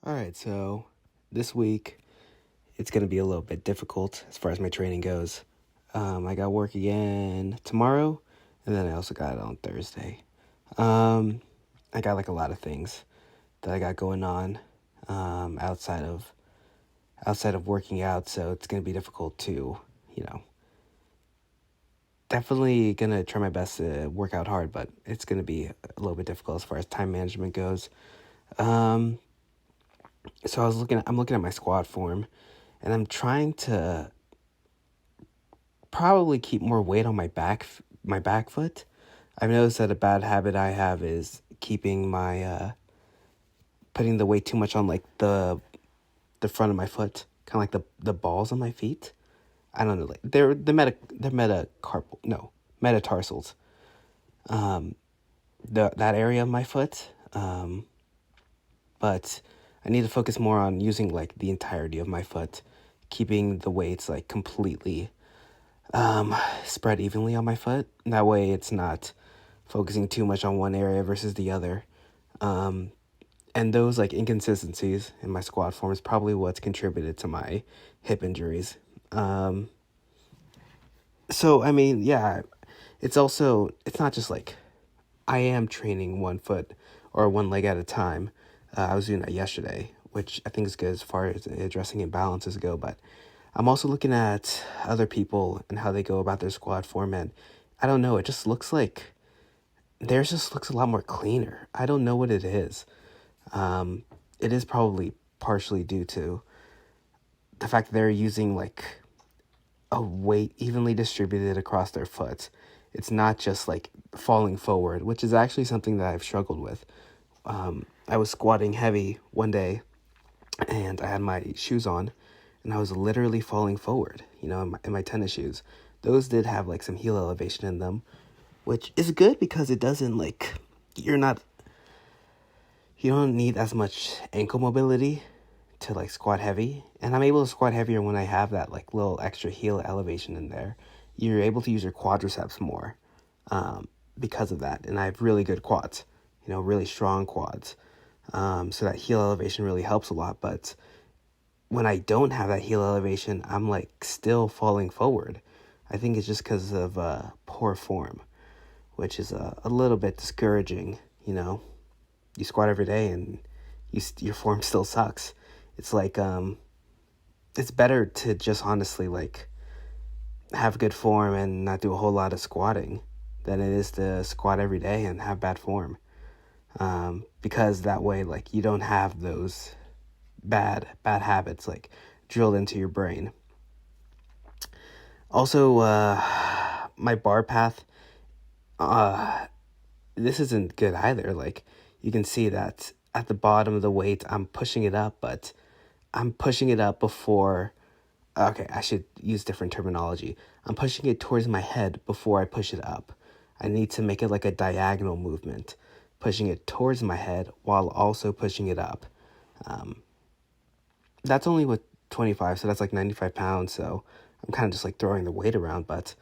All right, so this week it's going to be a little bit difficult as far as my training goes. I got work again tomorrow, and then I also got it on Thursday. Um, I got like a lot of things that I got going on outside of working out, so it's going to be difficult to, you know, definitely going to try my best to work out hard, but it's going to be a little bit difficult as far as time management goes. Um, so I'm looking at my squat form, and I'm trying to probably keep more weight on my back foot. I've noticed that a bad habit I have is keeping my putting the weight too much on like the front of my foot, kind of like the balls on my feet. I don't know, like they're metacarpal, no, metatarsals. Um, that area of my foot. But I need to focus more on using like the entirety of my foot, keeping the weights like completely spread evenly on my foot. That way it's not focusing too much on one area versus the other. Um, and those like inconsistencies in my squat form is probably what's contributed to my hip injuries. Um, so I mean, yeah, it's not just like I am training one foot or one leg at a time. I was doing that yesterday, which I think is good as far as addressing imbalances go, but I'm also looking at other people and how they go about their squat form, and I don't know, it just looks like theirs just looks a lot more cleaner. I don't know what it is. Um, it is probably partially due to the fact that they're using like a weight evenly distributed across their foot. It's not just like falling forward, which is actually something that I've struggled with. I was squatting heavy one day and I had my shoes on and I was literally falling forward, in my tennis shoes. Those did have like some heel elevation in them, which is good because it doesn't like, you're not, you don't need as much ankle mobility to like squat heavy. And I'm able to squat heavier when I have that like little extra heel elevation in there. You're able to use your quadriceps more because of that. And I have really good quads, really strong quads. So that heel elevation really helps a lot. But when I don't have that heel elevation, I'm like still falling forward. I think it's just because of poor form, which is a little bit discouraging. You squat every day and your form still sucks. It's like it's better to just honestly like have good form and not do a whole lot of squatting than it is to squat every day and have bad form. Because that way, like, you don't have those bad habits like drilled into your brain. Also, my bar path, uh, this isn't good either. Like, you can see that at the bottom of the weight, I'm pushing it up, but I'm pushing it up before. Okay, I should use different terminology. I'm pushing it towards my head before I push it up. I need to make it like a diagonal movement, pushing it towards my head while also pushing it up. Um, that's only with 25, so that's like 95 pounds. So I'm kind of just like throwing the weight around, but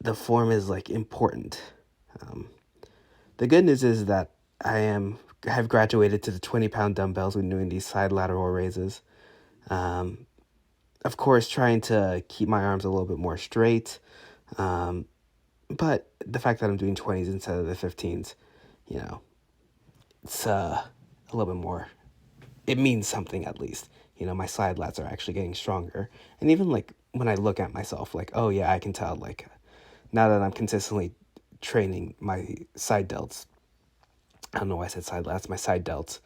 the form is like important. Um, the good news is that have graduated to the 20-pound dumbbells when doing these side lateral raises. Um, of course, trying to keep my arms a little bit more straight. But the fact that I'm doing 20s instead of the 15s, you know, it's a little bit more. It means something at least. My side lats are actually getting stronger. And even like when I look at myself, like, oh yeah, I can tell, like, now that I'm consistently training my side delts, I don't know why I said side lats, my side delts,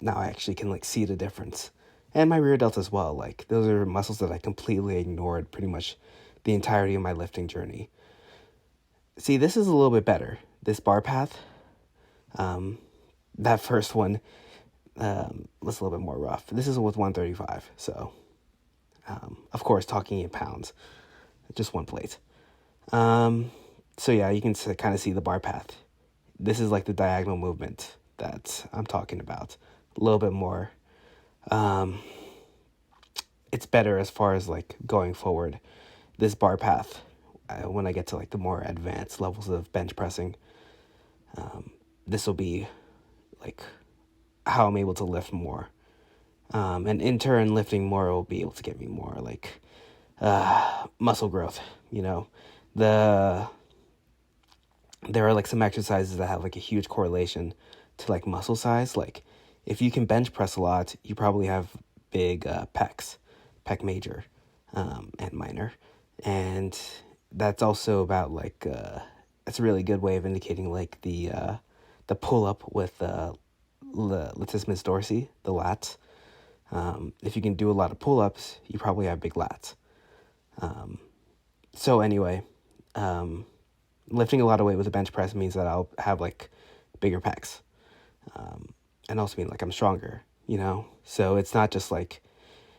now I actually can like see the difference. And my rear delts as well. Like, those are muscles that I completely ignored pretty much the entirety of my lifting journey. See, this is a little bit better. This bar path, that first one was a little bit more rough. This is with 135, so of course, talking in pounds, just one plate. So yeah, you can kind of see the bar path. This is like the diagonal movement that I'm talking about. A little bit more. It's better as far as like going forward. This bar path, when I get to like the more advanced levels of bench pressing, this will be like, how I'm able to lift more. And in turn, lifting more will be able to get me more like muscle growth. You know, the there are like some exercises that have like a huge correlation to like muscle size. Like if you can bench press a lot, you probably have big pecs, pec major, and minor, and that's also about like that's a really good way of indicating like the pull up with the latissimus dorsi, the lats. If you can do a lot of pull ups, you probably have big lats. So anyway, lifting a lot of weight with a bench press means that I'll have like bigger pecs, and also mean like I'm stronger, you know? So it's not just like,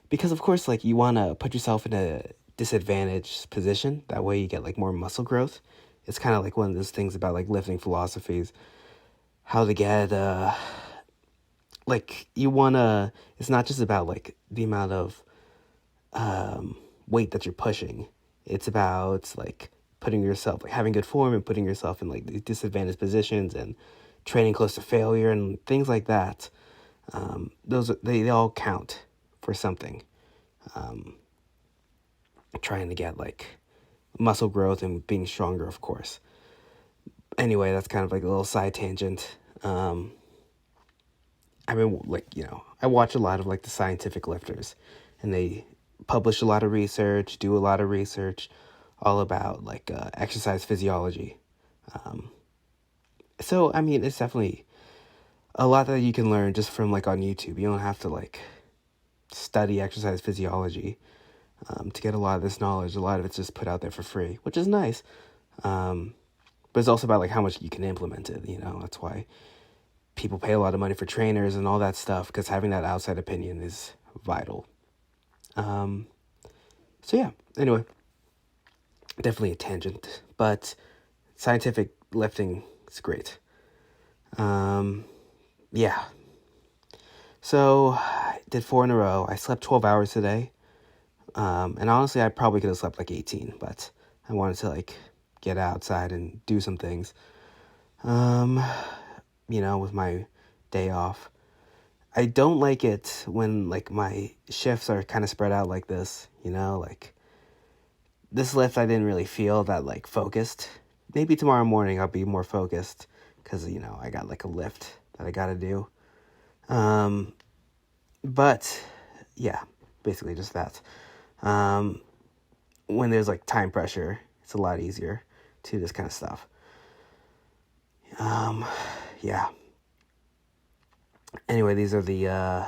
because of course, like you want to put yourself in a disadvantaged position. That way you get like more muscle growth. It's kind of like one of those things about like lifting philosophies, how to get, like you want to, it's not just about like the amount of weight that you're pushing. It's about like putting yourself, like having good form and putting yourself in like these disadvantaged positions and training close to failure and things like that. They all count for something. Trying to get like muscle growth and being stronger, of course. Anyway, that's kind of like a little side tangent. I mean, like, you know, I watch a lot of like the scientific lifters, and they publish a lot of research, do a lot of research all about like exercise physiology. So, I mean, it's definitely a lot that you can learn just from like on YouTube. You don't have to like study exercise physiology to get a lot of this knowledge. A lot of it's just put out there for free, which is nice. But it's also about like how much you can implement it. You know, that's why people pay a lot of money for trainers and all that stuff, because having that outside opinion is vital. So yeah, anyway, definitely a tangent, but scientific lifting is great. Yeah. So I did 4 in a row. I slept 12 hours today. And honestly, I probably could have slept like 18, but I wanted to like get outside and do some things. You know, with my day off. I don't like it when like my shifts are kind of spread out like this, you know, like this lift I didn't really feel that like focused. Maybe tomorrow morning I'll be more focused because, you know, I got like a lift that I got to do. But yeah, basically just that. When there's like time pressure, it's a lot easier to do this kind of stuff. Yeah. Anyway, these are the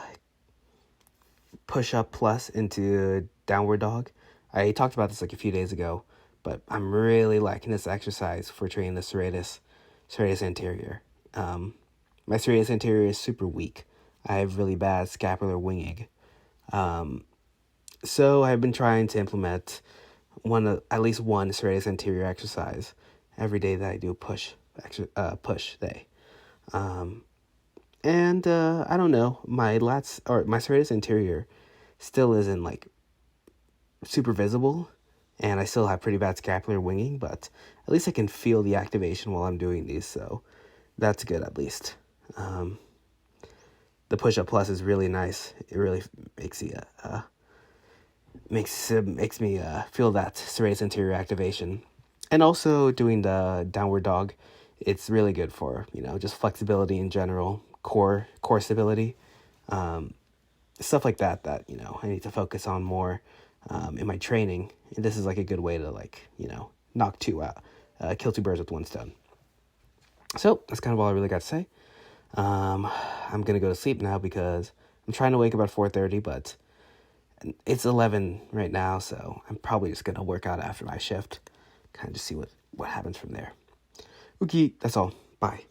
push-up plus into downward dog. I talked about this like a few days ago, but I'm really liking this exercise for training the serratus anterior. My serratus anterior is super weak. I have really bad scapular winging. So I've been trying to implement at least one serratus anterior exercise every day that I do push day. And I don't know, my lats or my serratus anterior still isn't like super visible, and I still have pretty bad scapular winging, but at least I can feel the activation while I'm doing these, so that's good at least. The push-up plus is really nice. It really makes me feel that serratus anterior activation. And also doing the downward dog, it's really good for, you know, just flexibility in general, core stability, stuff like that, you know, I need to focus on more in my training. And this is like a good way to like, you know, kill 2 birds with 1 stone. So that's kind of all I really got to say. I'm going to go to sleep now because I'm trying to wake up at 4:30, but it's 11 right now, so I'm probably just going to work out after my shift, kind of just see what happens from there. Okay, that's all. Bye.